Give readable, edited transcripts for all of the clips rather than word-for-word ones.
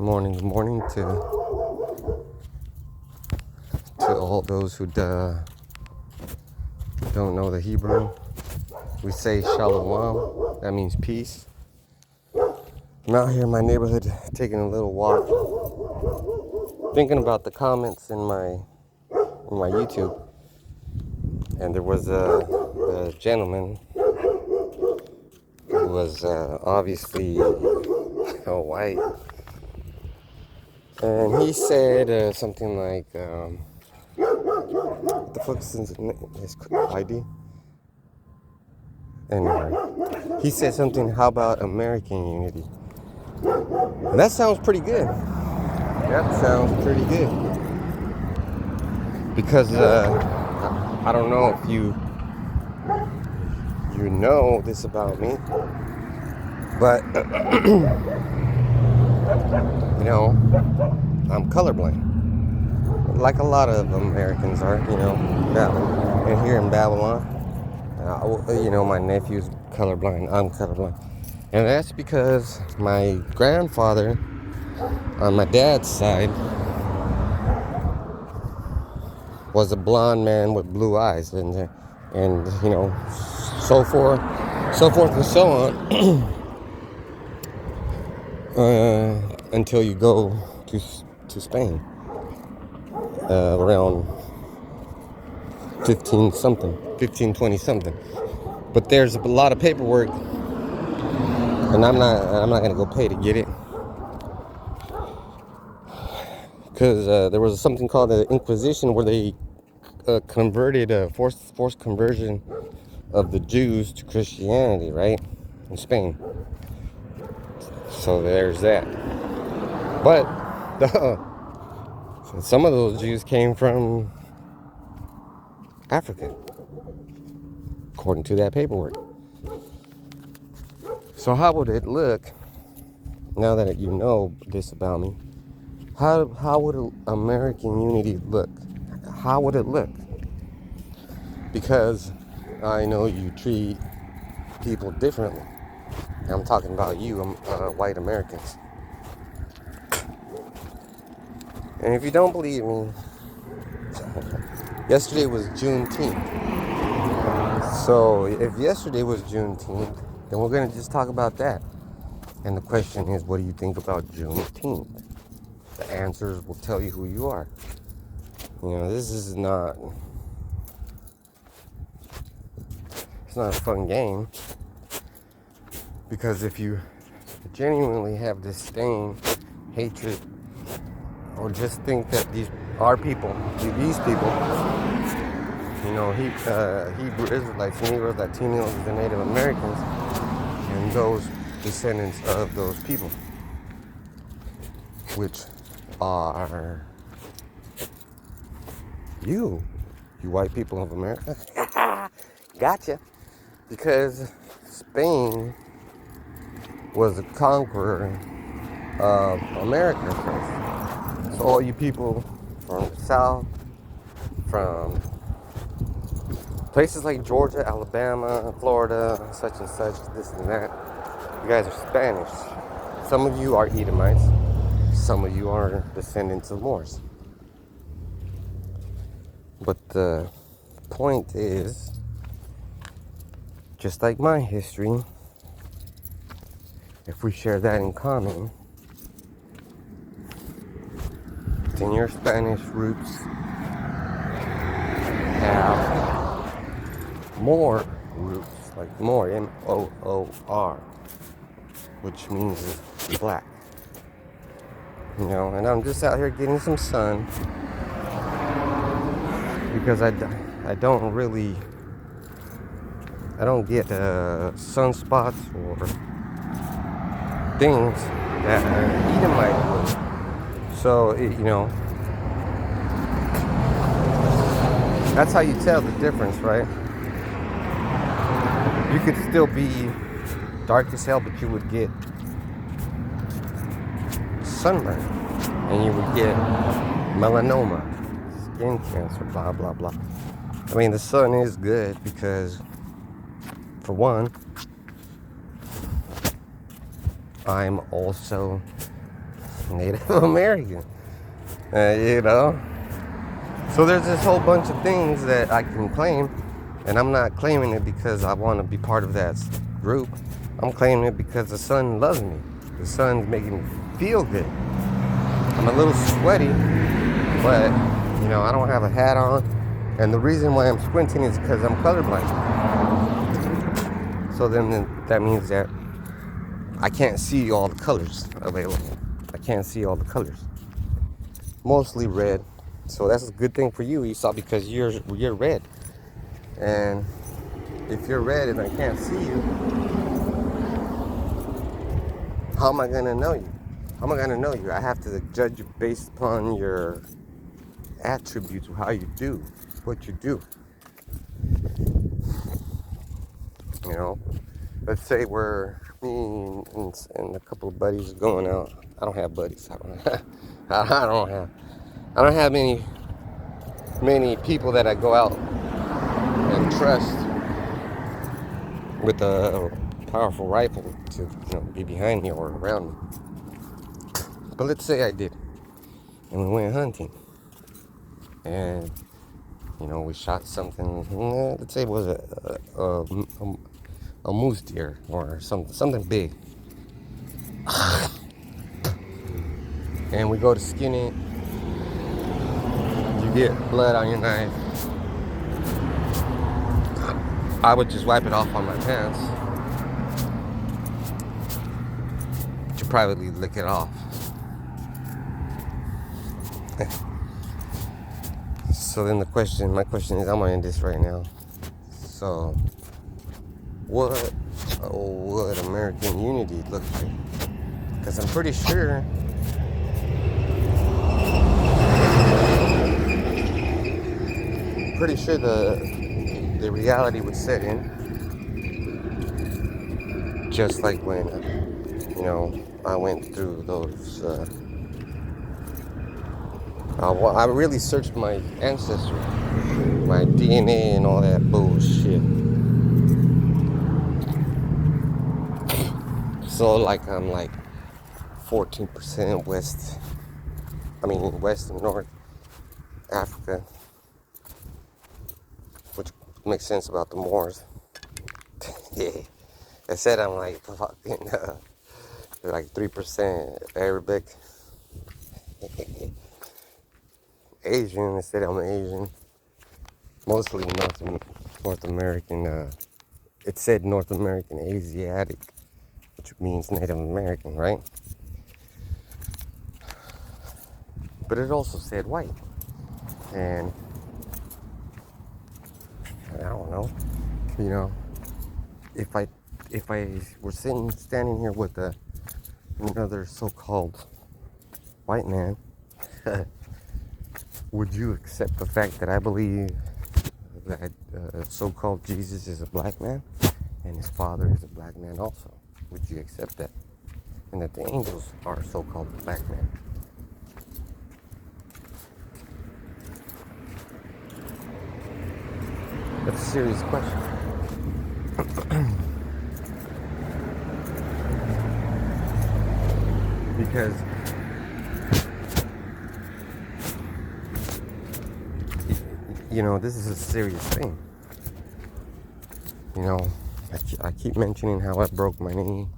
Good morning to all those who don't know the Hebrew. We say shalom. That means peace. I'm out here in my neighborhood taking a little walk, thinking about the comments in my YouTube, and there was a gentleman who was obviously white, and he said something like, "What the fuck is his ID?" Anyway, he said something. How about American unity? And that sounds pretty good. That sounds pretty good because I don't know if you know this about me, but I'm colorblind, like a lot of Americans are. And here in Babylon, my nephew's colorblind. I'm colorblind, and that's because my grandfather on my dad's side was a blonde man with blue eyes, and so forth and so on, until you go to Spain around 15 20 something. But there's a lot of paperwork, and I'm not gonna go pay to get it, because there was something called the Inquisition where they converted forced conversion of the Jews to Christianity, right, in Spain. So there's that. But some of those Jews came from Africa, according to that paperwork. So how would it look, now that you know this about me? How would American unity look? How would it look? Because I know you treat people differently. I'm talking about you, white Americans. And if you don't believe me, yesterday was Juneteenth. So if yesterday was Juneteenth, then we're going to just talk about that. And the question is, what do you think about Juneteenth? The answers will tell you who you are. This is not... It's not a fun game. Because if you genuinely have disdain, hatred, or just think that these people, Hebrew Israelites, Negroes, Latinos, the Native Americans, and those descendants of those people, which are you white people of America. Gotcha. Because Spain was the conqueror of America first. So all you people from the South, from places like Georgia, Alabama, Florida, such and such, this and that, you guys are Spanish. Some of you are Edomites. Some of you are descendants of Moors. But the point is, just like my history, if we share that in common, then your Spanish roots have more roots, like more, M-O-O-R, which means black. And I'm just out here getting some sun, because I don't get sunspots or things that Edomite would. So, that's how you tell the difference, right? You could still be dark as hell, but you would get sunburn, and you would get melanoma, skin cancer, blah, blah, blah. I mean, the sun is good because, for one, I'm also Native American. You know? So there's this whole bunch of things that I can claim, and I'm not claiming it because I want to be part of that group. I'm claiming it because the sun loves me. The sun's making me feel good. I'm a little sweaty, but I don't have a hat on, and the reason why I'm squinting is because I'm colorblind. So then that means that I can't see all the colors available. I can't see all the colors. Mostly red. So that's a good thing for you, Esau, because you're red. And if you're red and I can't see you, how am I gonna know you? How am I gonna know you? I have to judge you based upon your attributes of how you do, what you do. Let's say me and a couple of buddies going out. I don't have buddies. I don't have many people that I go out and trust with a powerful rifle to be behind me or around me. But let's say I did, and we went hunting, and we shot something. Let's say it was a moose deer or something big, and we go to skin it. You get blood on your knife. I would just wipe it off on my pants to privately lick it off. So then my question is, I'm gonna end this right now. So, what would American unity look like? Because I'm pretty sure the reality would set in, just like when I went through those. I really searched my ancestry, my DNA, and all that bullshit. So I'm 14% West and North Africa, which makes sense about the Moors. Yeah, I said I'm fucking 3% Arabic. Asian. I said I'm Asian. Mostly North American. It said North American Asiatic, which means Native American, right? But it also said white. And I don't know. If I were standing here with another so-called white man, would you accept the fact that I believe that so-called Jesus is a black man and his father is a black man also? Would you accept that? And that the angels are so-called black men? That's a serious question. Because this is a serious thing. I keep mentioning how I broke my knee,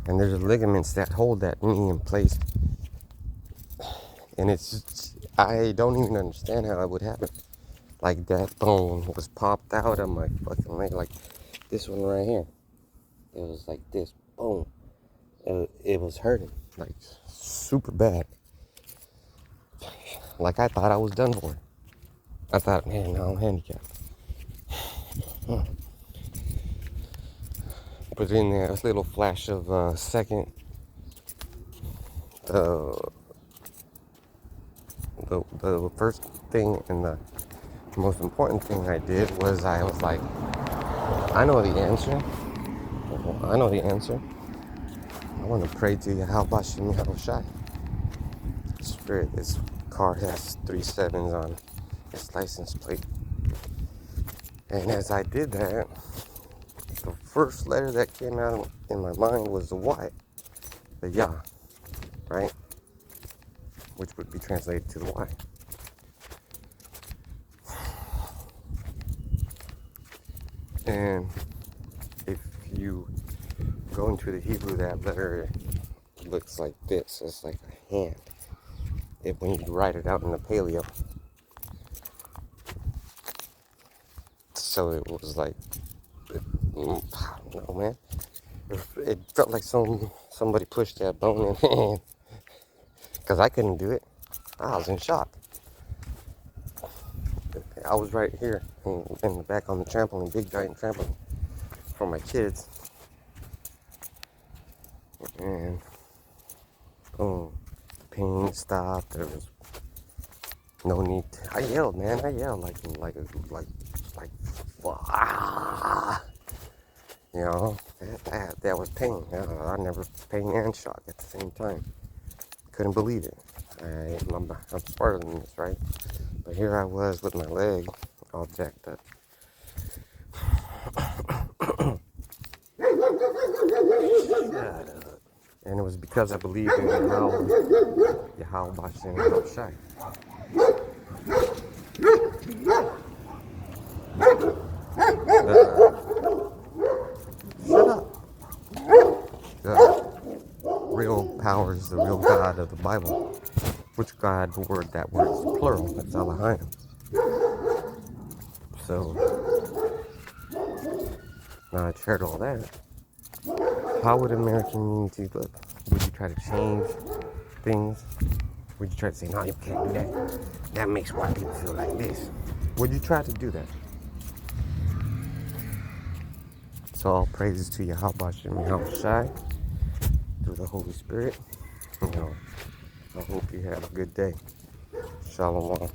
and there's ligaments that hold that knee in place, and I don't even understand how it would happen. Like, that bone was popped out of my fucking leg, like this one right here. It was like this, boom. It was hurting, like super bad. Like, I thought I was done for. I thought, man, now I'm handicapped. But in a little flash of a second, the first thing and the most important thing I did was I was like, I know the answer. I know the answer. I want to pray to Yahweh Shem Yahushai. Spirit, this car has 3 sevens on its license plate. And as I did that, the first letter that came out in my mind was the Y, the Yah, right? which would be translated to the Y. And if you go into the Hebrew, that letter looks like this. It's like a hand. When you write it out in the Paleo. So it was like, I don't know, man. It felt like somebody pushed that bone in, because I couldn't do it. I was in shock. I was right here in the back on the trampoline, big giant trampoline for my kids. And boom, the pain stopped. There was no need to, I yelled, man. I yelled like, ah, you know, that was pain. I never pain and shock at the same time. Couldn't believe it. I'm smarter than this, right? But here I was with my leg all jacked up. And it was because I believed in Yahweh Bashem Shai. Shut up. The real power is the real God of the Bible. Which God, that word is plural. It's Elohim. So, now I shared all that. How would American unity look? Would you try to change things? Would you try to say, no, you can't do that? That makes white people feel like this. Would you try to do that? So all praises to Yahweh Bashem Yahweh Shai through the Holy Spirit. I hope you have a good day. Shalom.